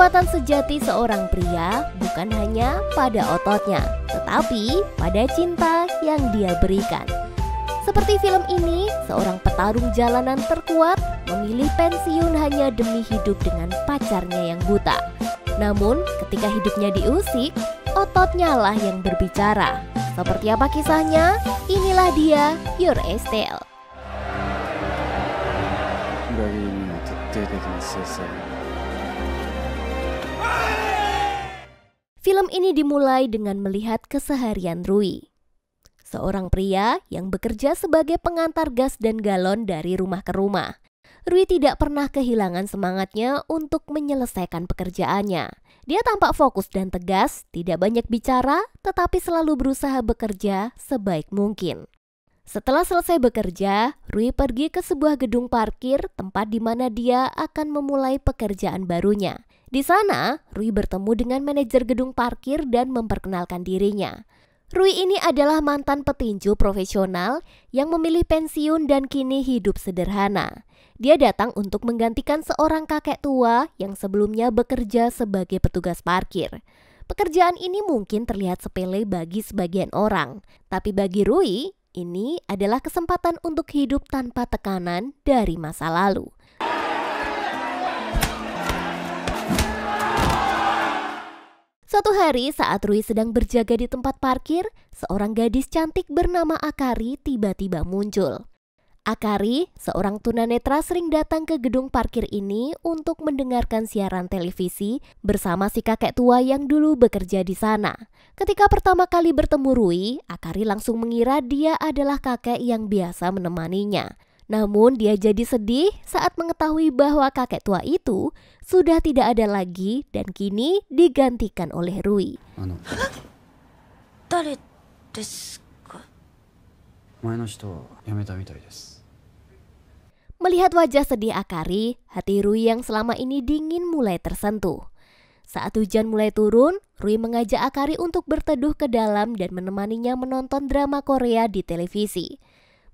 Kekuatan sejati seorang pria bukan hanya pada ototnya, tetapi pada cinta yang dia berikan. Seperti film ini, seorang petarung jalanan terkuat memilih pensiun hanya demi hidup dengan pacarnya yang buta. Namun, ketika hidupnya diusik, ototnya lah yang berbicara. Seperti apa kisahnya? Inilah dia, Your Estelle. Film ini dimulai dengan melihat keseharian Rui, seorang pria yang bekerja sebagai pengantar gas dan galon dari rumah ke rumah. Rui tidak pernah kehilangan semangatnya untuk menyelesaikan pekerjaannya. Dia tampak fokus dan tegas, tidak banyak bicara, tetapi selalu berusaha bekerja sebaik mungkin. Setelah selesai bekerja, Rui pergi ke sebuah gedung parkir, tempat di mana dia akan memulai pekerjaan barunya. Di sana, Rui bertemu dengan manajer gedung parkir dan memperkenalkan dirinya. Rui ini adalah mantan petinju profesional yang memilih pensiun dan kini hidup sederhana. Dia datang untuk menggantikan seorang kakek tua yang sebelumnya bekerja sebagai petugas parkir. Pekerjaan ini mungkin terlihat sepele bagi sebagian orang, tapi bagi Rui, ini adalah kesempatan untuk hidup tanpa tekanan dari masa lalu. Suatu hari saat Rui sedang berjaga di tempat parkir, seorang gadis cantik bernama Akari tiba-tiba muncul. Akari, seorang tunanetra, sering datang ke gedung parkir ini untuk mendengarkan siaran televisi bersama si kakek tua yang dulu bekerja di sana. Ketika pertama kali bertemu Rui, Akari langsung mengira dia adalah kakek yang biasa menemaninya. Namun dia jadi sedih saat mengetahui bahwa kakek tua itu sudah tidak ada lagi dan kini digantikan oleh Rui. Melihat wajah sedih Akari, hati Rui yang selama ini dingin mulai tersentuh. Saat hujan mulai turun, Rui mengajak Akari untuk berteduh ke dalam dan menemaninya menonton drama Korea di televisi.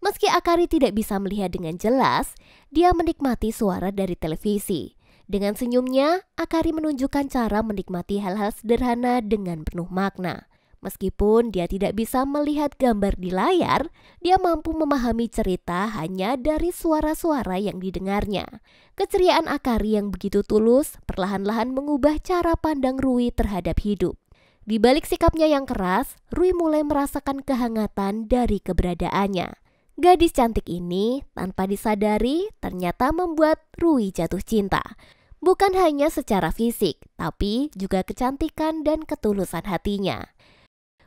Meski Akari tidak bisa melihat dengan jelas, dia menikmati suara dari televisi. Dengan senyumnya, Akari menunjukkan cara menikmati hal-hal sederhana dengan penuh makna. Meskipun dia tidak bisa melihat gambar di layar, dia mampu memahami cerita hanya dari suara-suara yang didengarnya. Keceriaan Akari yang begitu tulus perlahan-lahan mengubah cara pandang Rui terhadap hidup. Di balik sikapnya yang keras, Rui mulai merasakan kehangatan dari keberadaannya. Gadis cantik ini tanpa disadari ternyata membuat Rui jatuh cinta. Bukan hanya secara fisik, tapi juga kecantikan dan ketulusan hatinya.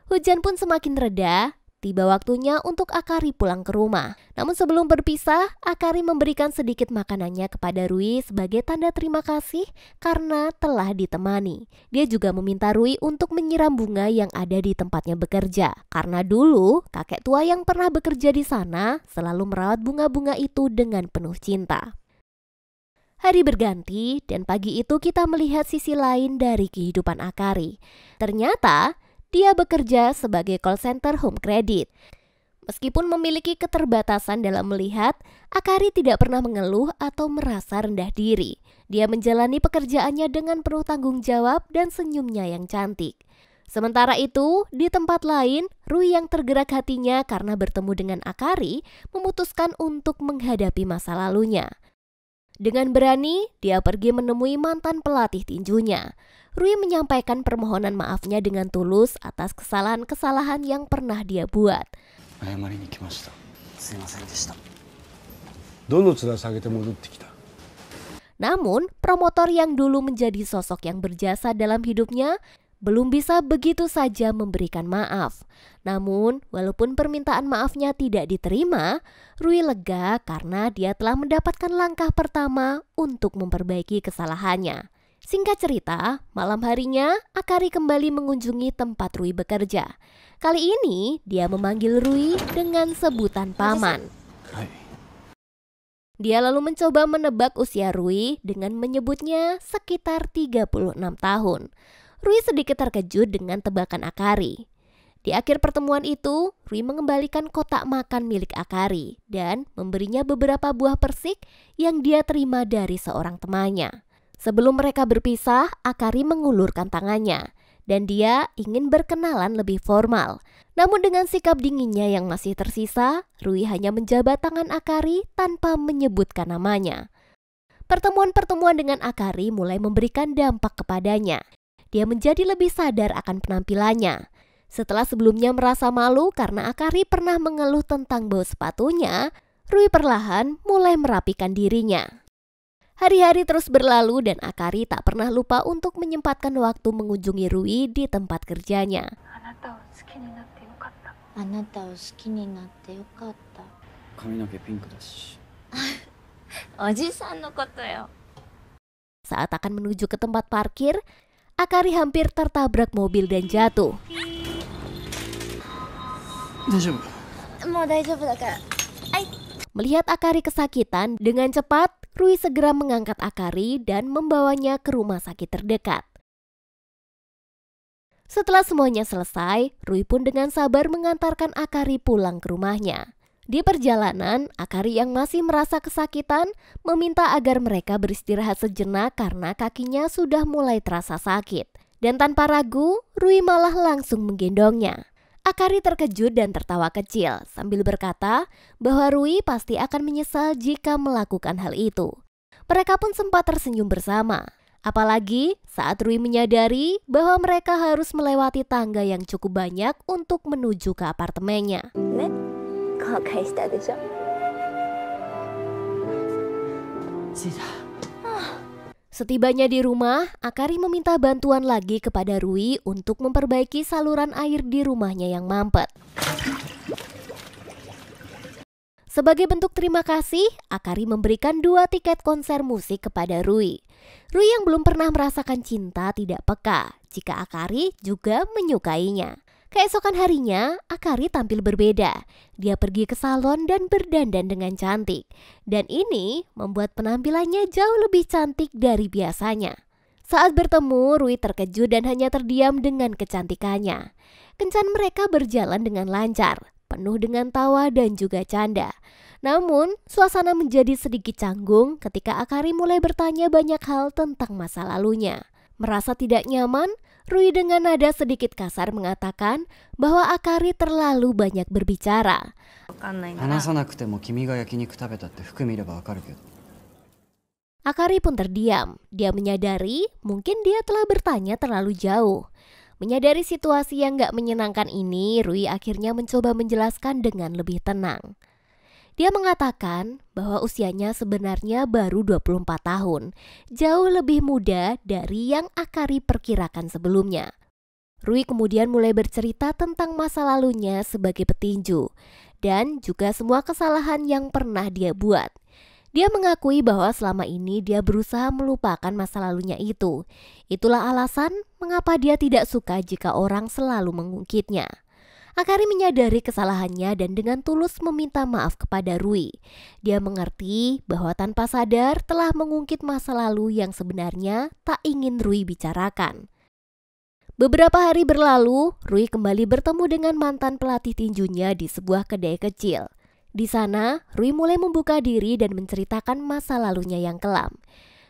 Hujan pun semakin reda, tiba waktunya untuk Akari pulang ke rumah. Namun sebelum berpisah, Akari memberikan sedikit makanannya kepada Rui sebagai tanda terima kasih karena telah ditemani. Dia juga meminta Rui untuk menyiram bunga yang ada di tempatnya bekerja. Karena dulu kakek tua yang pernah bekerja di sana selalu merawat bunga-bunga itu dengan penuh cinta. Hari berganti dan pagi itu kita melihat sisi lain dari kehidupan Akari. Ternyata dia bekerja sebagai call center home credit. Meskipun memiliki keterbatasan dalam melihat, Akari tidak pernah mengeluh atau merasa rendah diri. Dia menjalani pekerjaannya dengan penuh tanggung jawab dan senyumnya yang cantik. Sementara itu, di tempat lain, Rui yang tergerak hatinya karena bertemu dengan Akari memutuskan untuk menghadapi masa lalunya. Dengan berani, dia pergi menemui mantan pelatih tinjunya. Rui menyampaikan permohonan maafnya dengan tulus atas kesalahan-kesalahan yang pernah dia buat. Namun, promotor yang dulu menjadi sosok yang berjasa dalam hidupnya belum bisa begitu saja memberikan maaf. Namun, walaupun permintaan maafnya tidak diterima, Rui lega karena dia telah mendapatkan langkah pertama untuk memperbaiki kesalahannya. Singkat cerita, malam harinya Akari kembali mengunjungi tempat Rui bekerja. Kali ini dia memanggil Rui dengan sebutan paman. Dia lalu mencoba menebak usia Rui dengan menyebutnya sekitar 36 tahun. Rui sedikit terkejut dengan tebakan Akari. Di akhir pertemuan itu, Rui mengembalikan kotak makan milik Akari dan memberinya beberapa buah persik yang dia terima dari seorang temannya. Sebelum mereka berpisah, Akari mengulurkan tangannya dan dia ingin berkenalan lebih formal. Namun dengan sikap dinginnya yang masih tersisa, Rui hanya menjabat tangan Akari tanpa menyebutkan namanya. Pertemuan-pertemuan dengan Akari mulai memberikan dampak kepadanya. Dia menjadi lebih sadar akan penampilannya. Setelah sebelumnya merasa malu karena Akari pernah mengeluh tentang bau sepatunya, Rui perlahan mulai merapikan dirinya. Hari-hari terus berlalu dan Akari tak pernah lupa untuk menyempatkan waktu mengunjungi Rui di tempat kerjanya. Saat akan menuju ke tempat parkir, Akari hampir tertabrak mobil dan jatuh. Melihat Akari kesakitan, dengan cepat Rui segera mengangkat Akari dan membawanya ke rumah sakit terdekat. Setelah semuanya selesai, Rui pun dengan sabar mengantarkan Akari pulang ke rumahnya. Di perjalanan, Akari yang masih merasa kesakitan meminta agar mereka beristirahat sejenak karena kakinya sudah mulai terasa sakit. Dan tanpa ragu, Rui malah langsung menggendongnya. Akari terkejut dan tertawa kecil sambil berkata bahwa Rui pasti akan menyesal jika melakukan hal itu. Mereka pun sempat tersenyum bersama. Apalagi saat Rui menyadari bahwa mereka harus melewati tangga yang cukup banyak untuk menuju ke apartemennya. Setibanya di rumah, Akari meminta bantuan lagi kepada Rui untuk memperbaiki saluran air di rumahnya yang mampet. Sebagai bentuk terima kasih, Akari memberikan 2 tiket konser musik kepada Rui. Rui yang belum pernah merasakan cinta tidak peka jika Akari juga menyukainya. Keesokan harinya, Akari tampil berbeda. Dia pergi ke salon dan berdandan dengan cantik. Dan ini membuat penampilannya jauh lebih cantik dari biasanya. Saat bertemu, Rui terkejut dan hanya terdiam dengan kecantikannya. Kencan mereka berjalan dengan lancar, penuh dengan tawa dan juga canda. Namun, suasana menjadi sedikit canggung ketika Akari mulai bertanya banyak hal tentang masa lalunya. Merasa tidak nyaman, Rui dengan nada sedikit kasar mengatakan bahwa Akari terlalu banyak berbicara. Akari pun terdiam. Dia menyadari mungkin dia telah bertanya terlalu jauh. Menyadari situasi yang gak menyenangkan ini, Rui akhirnya mencoba menjelaskan dengan lebih tenang. Dia mengatakan bahwa usianya sebenarnya baru 24 tahun, jauh lebih muda dari yang Akari perkirakan sebelumnya. Rui kemudian mulai bercerita tentang masa lalunya sebagai petinju, dan juga semua kesalahan yang pernah dia buat. Dia mengakui bahwa selama ini dia berusaha melupakan masa lalunya itu. Itulah alasan mengapa dia tidak suka jika orang selalu mengungkitnya. Akari menyadari kesalahannya dan dengan tulus meminta maaf kepada Rui. Dia mengerti bahwa tanpa sadar telah mengungkit masa lalu yang sebenarnya tak ingin Rui bicarakan. Beberapa hari berlalu, Rui kembali bertemu dengan mantan pelatih tinjunya di sebuah kedai kecil. Di sana, Rui mulai membuka diri dan menceritakan masa lalunya yang kelam.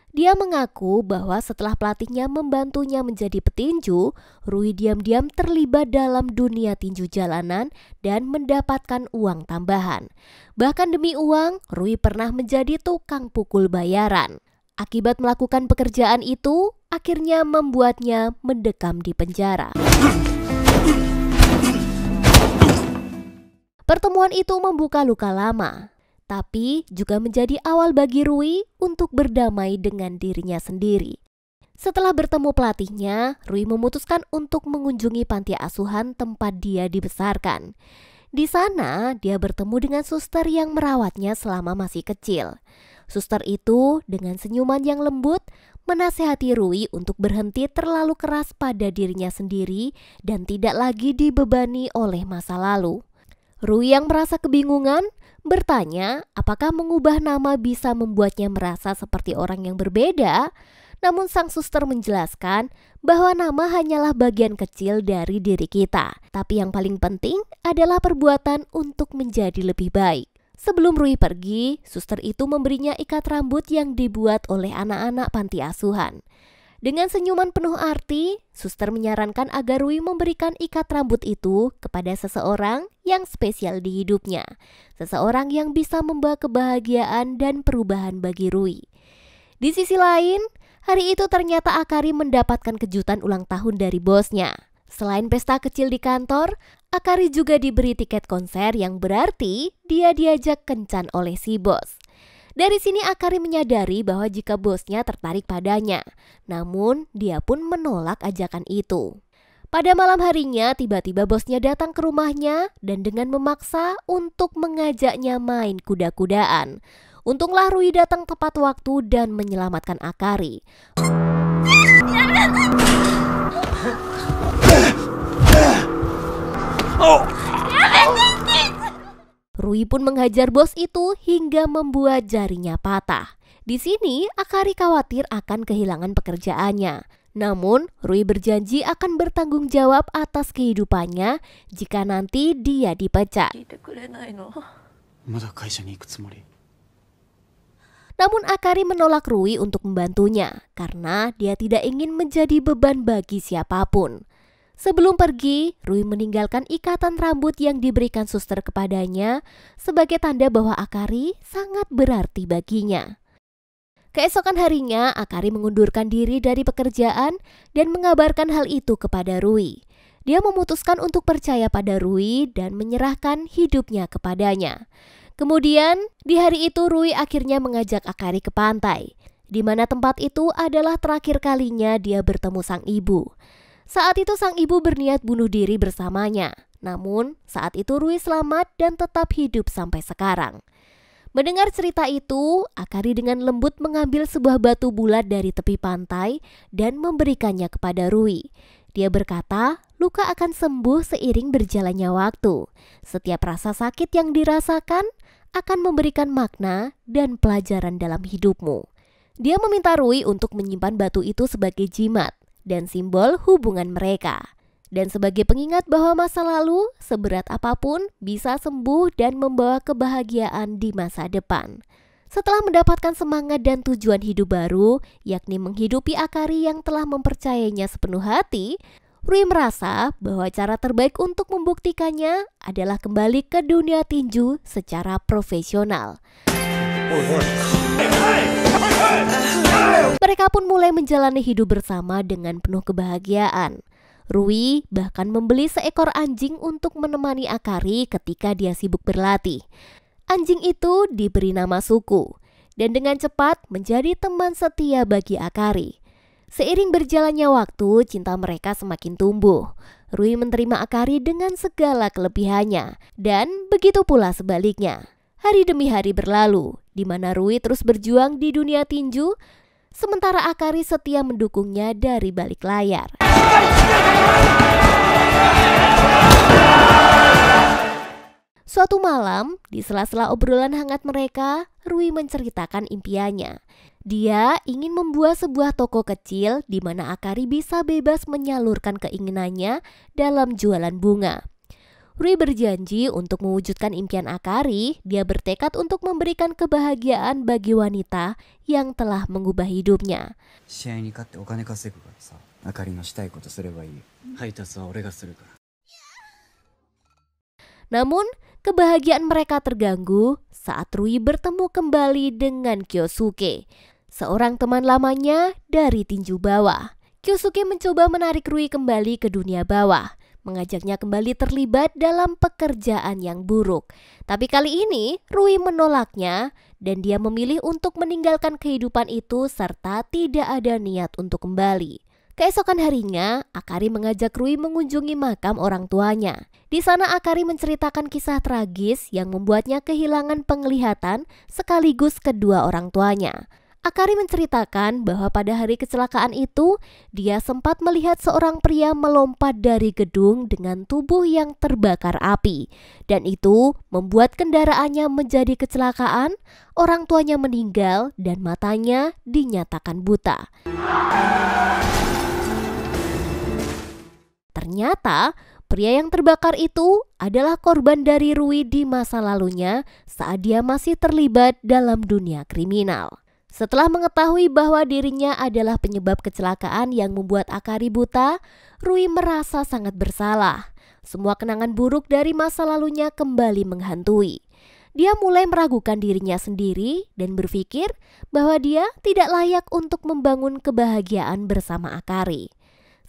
Dia mengaku bahwa setelah pelatihnya membantunya menjadi petinju, Rui diam-diam terlibat dalam dunia tinju jalanan dan mendapatkan uang tambahan. Bahkan demi uang, Rui pernah menjadi tukang pukul bayaran. Akibat melakukan pekerjaan itu, akhirnya membuatnya mendekam di penjara. Pertemuan itu membuka luka lama, tapi juga menjadi awal bagi Rui untuk berdamai dengan dirinya sendiri. Setelah bertemu pelatihnya, Rui memutuskan untuk mengunjungi panti asuhan tempat dia dibesarkan. Di sana, dia bertemu dengan suster yang merawatnya selama masih kecil. Suster itu dengan senyuman yang lembut menasihati Rui untuk berhenti terlalu keras pada dirinya sendiri dan tidak lagi dibebani oleh masa lalu. Rui yang merasa kebingungan bertanya apakah mengubah nama bisa membuatnya merasa seperti orang yang berbeda. Namun sang suster menjelaskan bahwa nama hanyalah bagian kecil dari diri kita. Tapi yang paling penting adalah perbuatan untuk menjadi lebih baik. Sebelum Rui pergi, suster itu memberinya ikat rambut yang dibuat oleh anak-anak panti asuhan. Dengan senyuman penuh arti, suster menyarankan agar Rui memberikan ikat rambut itu kepada seseorang yang spesial di hidupnya. Seseorang yang bisa membawa kebahagiaan dan perubahan bagi Rui. Di sisi lain, hari itu ternyata Akari mendapatkan kejutan ulang tahun dari bosnya. Selain pesta kecil di kantor, Akari juga diberi tiket konser yang berarti dia diajak kencan oleh si bos. Dari sini Akari menyadari bahwa jika bosnya tertarik padanya, namun dia pun menolak ajakan itu. Pada malam harinya tiba-tiba bosnya datang ke rumahnya dan dengan memaksa untuk mengajaknya main kuda-kudaan. Untunglah Rui datang tepat waktu dan menyelamatkan Akari. Rui pun menghajar bos itu hingga membuat jarinya patah. Di sini Akari khawatir akan kehilangan pekerjaannya. Namun Rui berjanji akan bertanggung jawab atas kehidupannya jika nanti dia dipecat. Namun Akari menolak Rui untuk membantunya karena dia tidak ingin menjadi beban bagi siapapun. Sebelum pergi, Rui meninggalkan ikatan rambut yang diberikan suster kepadanya sebagai tanda bahwa Akari sangat berarti baginya. Keesokan harinya, Akari mengundurkan diri dari pekerjaan dan mengabarkan hal itu kepada Rui. Dia memutuskan untuk percaya pada Rui dan menyerahkan hidupnya kepadanya. Kemudian, di hari itu Rui akhirnya mengajak Akari ke pantai, di mana tempat itu adalah terakhir kalinya dia bertemu sang ibu. Saat itu sang ibu berniat bunuh diri bersamanya. Namun saat itu Rui selamat dan tetap hidup sampai sekarang. Mendengar cerita itu, Akari dengan lembut mengambil sebuah batu bulat dari tepi pantai dan memberikannya kepada Rui. Dia berkata, luka akan sembuh seiring berjalannya waktu. Setiap rasa sakit yang dirasakan akan memberikan makna dan pelajaran dalam hidupmu. Dia meminta Rui untuk menyimpan batu itu sebagai jimat dan simbol hubungan mereka. Dan sebagai pengingat bahwa masa lalu, seberat apapun, bisa sembuh dan membawa kebahagiaan di masa depan. Setelah mendapatkan semangat dan tujuan hidup baru, yakni menghidupi Akari yang telah mempercayainya sepenuh hati, Rui merasa bahwa cara terbaik untuk membuktikannya adalah kembali ke dunia tinju secara profesional. Mereka pun mulai menjalani hidup bersama dengan penuh kebahagiaan. Rui bahkan membeli seekor anjing untuk menemani Akari ketika dia sibuk berlatih. Anjing itu diberi nama Suku dan dengan cepat menjadi teman setia bagi Akari. Seiring berjalannya waktu, cinta mereka semakin tumbuh. Rui menerima Akari dengan segala kelebihannya dan begitu pula sebaliknya. Hari demi hari berlalu, di mana Rui terus berjuang di dunia tinju, sementara Akari setia mendukungnya dari balik layar. Suatu malam, di sela-sela obrolan hangat mereka, Rui menceritakan impiannya. Dia ingin membuat sebuah toko kecil di mana Akari bisa bebas menyalurkan keinginannya dalam jualan bunga. Rui berjanji untuk mewujudkan impian Akari. Dia bertekad untuk memberikan kebahagiaan bagi wanita yang telah mengubah hidupnya. Namun, kebahagiaan mereka terganggu saat Rui bertemu kembali dengan Kyosuke, seorang teman lamanya dari tinju bawah. Kyosuke mencoba menarik Rui kembali ke dunia bawah, mengajaknya kembali terlibat dalam pekerjaan yang buruk. Tapi kali ini Rui menolaknya dan dia memilih untuk meninggalkan kehidupan itu serta tidak ada niat untuk kembali. Keesokan harinya, Akari mengajak Rui mengunjungi makam orang tuanya. Di sana Akari menceritakan kisah tragis yang membuatnya kehilangan penglihatan sekaligus kedua orang tuanya. Akari menceritakan bahwa pada hari kecelakaan itu, dia sempat melihat seorang pria melompat dari gedung dengan tubuh yang terbakar api. Dan itu membuat kendaraannya menjadi kecelakaan, orang tuanya meninggal dan matanya dinyatakan buta. Ternyata Pria yang terbakar itu adalah korban dari Rui di masa lalunya saat dia masih terlibat dalam dunia kriminal. Setelah mengetahui bahwa dirinya adalah penyebab kecelakaan yang membuat Akari buta, Rui merasa sangat bersalah. Semua kenangan buruk dari masa lalunya kembali menghantui. Dia mulai meragukan dirinya sendiri dan berpikir bahwa dia tidak layak untuk membangun kebahagiaan bersama Akari.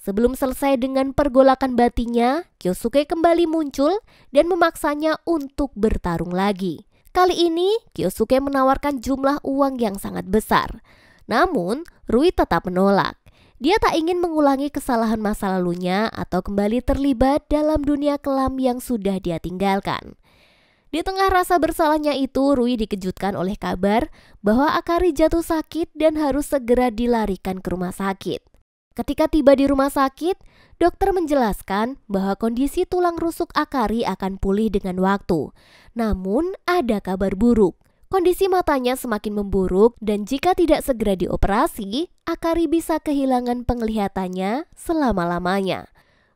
Sebelum selesai dengan pergolakan batinnya, Kyosuke kembali muncul dan memaksanya untuk bertarung lagi. Kali ini, Kyosuke menawarkan jumlah uang yang sangat besar. Namun, Rui tetap menolak. Dia tak ingin mengulangi kesalahan masa lalunya atau kembali terlibat dalam dunia kelam yang sudah dia tinggalkan. Di tengah rasa bersalahnya itu, Rui dikejutkan oleh kabar bahwa Akari jatuh sakit dan harus segera dilarikan ke rumah sakit. Ketika tiba di rumah sakit, dokter menjelaskan bahwa kondisi tulang rusuk Akari akan pulih dengan waktu. Namun, ada kabar buruk. Kondisi matanya semakin memburuk dan jika tidak segera dioperasi, Akari bisa kehilangan penglihatannya selama-lamanya.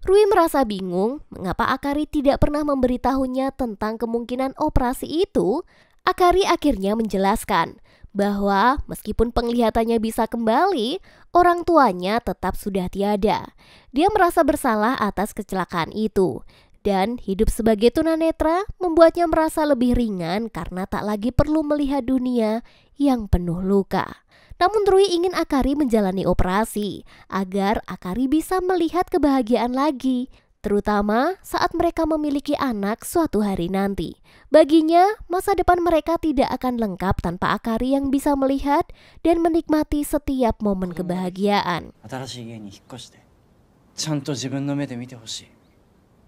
Rui merasa bingung mengapa Akari tidak pernah memberitahunya tentang kemungkinan operasi itu. Akari akhirnya menjelaskan bahwa meskipun penglihatannya bisa kembali, orang tuanya tetap sudah tiada. Dia merasa bersalah atas kecelakaan itu. Dan hidup sebagai tunanetra membuatnya merasa lebih ringan karena tak lagi perlu melihat dunia yang penuh luka. Namun Rui ingin Akari menjalani operasi agar Akari bisa melihat kebahagiaan lagi, terutama saat mereka memiliki anak suatu hari nanti. Baginya, masa depan mereka tidak akan lengkap tanpa Akari yang bisa melihat dan menikmati setiap momen kebahagiaan.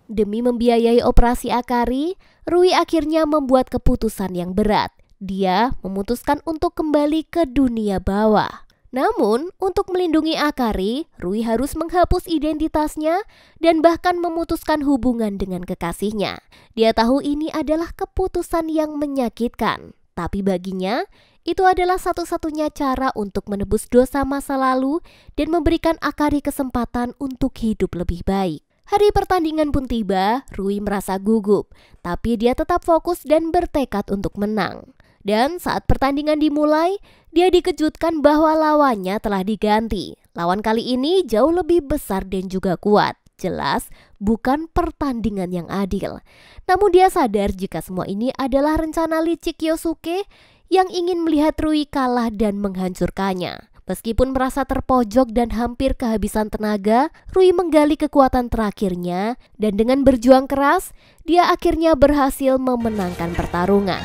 Demi membiayai operasi Akari, Rui akhirnya membuat keputusan yang berat. Dia memutuskan untuk kembali ke dunia bawah. Namun, untuk melindungi Akari, Rui harus menghapus identitasnya dan bahkan memutuskan hubungan dengan kekasihnya. Dia tahu ini adalah keputusan yang menyakitkan, tapi baginya, itu adalah satu-satunya cara untuk menebus dosa masa lalu dan memberikan Akari kesempatan untuk hidup lebih baik. Hari pertandingan pun tiba, Rui merasa gugup, tapi dia tetap fokus dan bertekad untuk menang. Dan saat pertandingan dimulai, dia dikejutkan bahwa lawannya telah diganti. Lawan kali ini jauh lebih besar dan juga kuat. Jelas bukan pertandingan yang adil. Namun dia sadar jika semua ini adalah rencana licik Kyosuke yang ingin melihat Rui kalah dan menghancurkannya. Meskipun merasa terpojok dan hampir kehabisan tenaga, Rui menggali kekuatan terakhirnya dan dengan berjuang keras, dia akhirnya berhasil memenangkan pertarungan.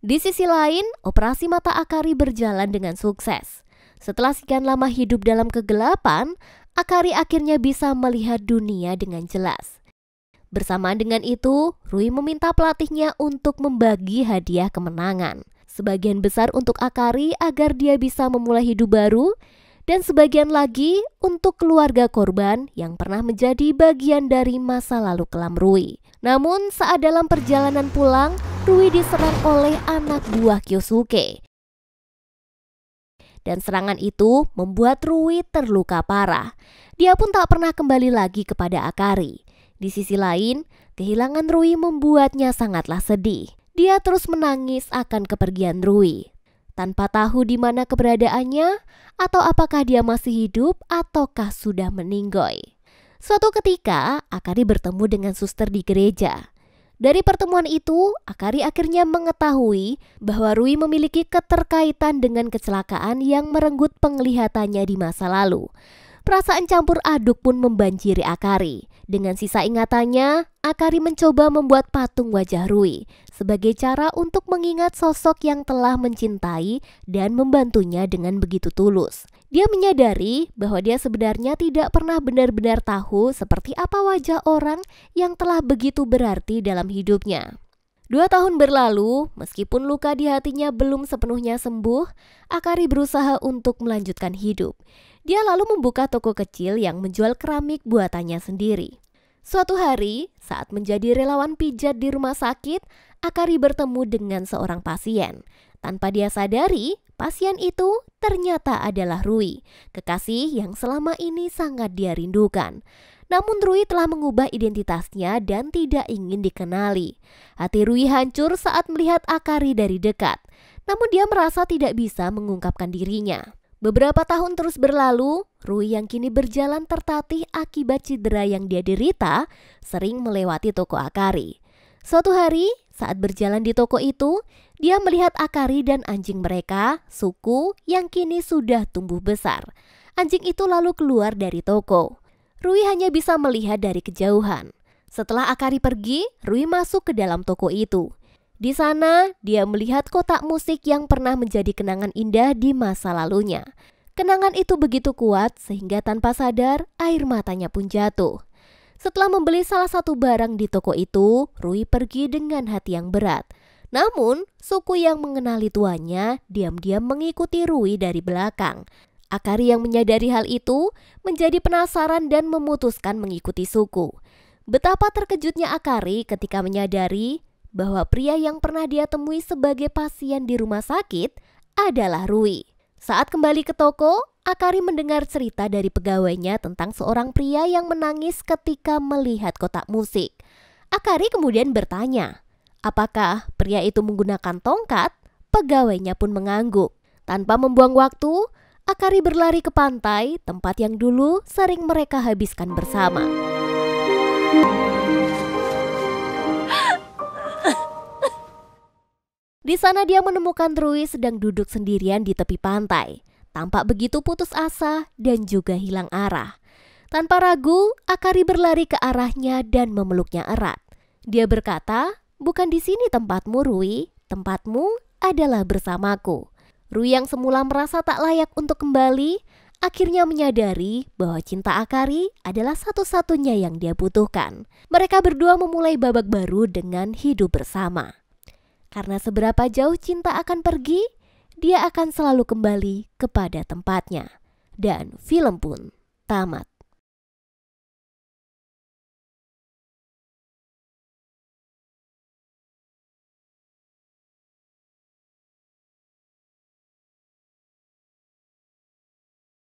Di sisi lain, operasi mata Akari berjalan dengan sukses. Setelah sekian lama hidup dalam kegelapan, Akari akhirnya bisa melihat dunia dengan jelas. Bersamaan dengan itu, Rui meminta pelatihnya untuk membagi hadiah kemenangan. Sebagian besar untuk Akari agar dia bisa memulai hidup baru, dan sebagian lagi untuk keluarga korban yang pernah menjadi bagian dari masa lalu kelam Rui. Namun saat dalam perjalanan pulang, Rui diserang oleh anak buah Kyosuke. Dan serangan itu membuat Rui terluka parah. Dia pun tak pernah kembali lagi kepada Akari. Di sisi lain, kehilangan Rui membuatnya sangatlah sedih. Dia terus menangis akan kepergian Rui, tanpa tahu di mana keberadaannya atau apakah dia masih hidup ataukah sudah meninggoy. Suatu ketika, Akari bertemu dengan suster di gereja. Dari pertemuan itu, Akari akhirnya mengetahui bahwa Rui memiliki keterkaitan dengan kecelakaan yang merenggut penglihatannya di masa lalu. Perasaan campur aduk pun membanjiri Akari. Dengan sisa ingatannya, Akari mencoba membuat patung wajah Rui sebagai cara untuk mengingat sosok yang telah mencintai dan membantunya dengan begitu tulus. Dia menyadari bahwa dia sebenarnya tidak pernah benar-benar tahu seperti apa wajah orang yang telah begitu berarti dalam hidupnya. 2 tahun berlalu, meskipun luka di hatinya belum sepenuhnya sembuh, Akari berusaha untuk melanjutkan hidup. Dia lalu membuka toko kecil yang menjual keramik buatannya sendiri. Suatu hari, saat menjadi relawan pijat di rumah sakit, Akari bertemu dengan seorang pasien. Tanpa dia sadari, Pasien itu ternyata adalah Rui, kekasih yang selama ini sangat dia rindukan. Namun Rui telah mengubah identitasnya dan tidak ingin dikenali. Hati Rui hancur saat melihat Akari dari dekat. Namun dia merasa tidak bisa mengungkapkan dirinya. Beberapa tahun terus berlalu, Rui yang kini berjalan tertatih akibat cedera yang dia derita, sering melewati toko Akari. Suatu hari, saat berjalan di toko itu, dia melihat Akari dan anjing mereka, Suku, yang kini sudah tumbuh besar. Anjing itu lalu keluar dari toko. Rui hanya bisa melihat dari kejauhan. Setelah Akari pergi, Rui masuk ke dalam toko itu. Di sana, dia melihat kotak musik yang pernah menjadi kenangan indah di masa lalunya. Kenangan itu begitu kuat sehingga tanpa sadar, air matanya pun jatuh. Setelah membeli salah satu barang di toko itu, Rui pergi dengan hati yang berat. Namun, Suku yang mengenali tuannya diam-diam mengikuti Rui dari belakang. Akari yang menyadari hal itu menjadi penasaran dan memutuskan mengikuti Suku. Betapa terkejutnya Akari ketika menyadari bahwa pria yang pernah dia temui sebagai pasien di rumah sakit adalah Rui. Saat kembali ke toko, Akari mendengar cerita dari pegawainya tentang seorang pria yang menangis ketika melihat kotak musik. Akari kemudian bertanya, apakah pria itu menggunakan tongkat? Pegawainya pun mengangguk. Tanpa membuang waktu, Akari berlari ke pantai, tempat yang dulu sering mereka habiskan bersama. Di sana dia menemukan Rui sedang duduk sendirian di tepi pantai. Tampak begitu putus asa dan juga hilang arah. Tanpa ragu, Akari berlari ke arahnya dan memeluknya erat. Dia berkata, bukan di sini tempatmu Rui, tempatmu adalah bersamaku. Rui yang semula merasa tak layak untuk kembali, akhirnya menyadari bahwa cinta Akari adalah satu-satunya yang dia butuhkan. Mereka berdua memulai babak baru dengan hidup bersama. Karena seberapa jauh cinta akan pergi, dia akan selalu kembali kepada tempatnya. Dan film pun tamat.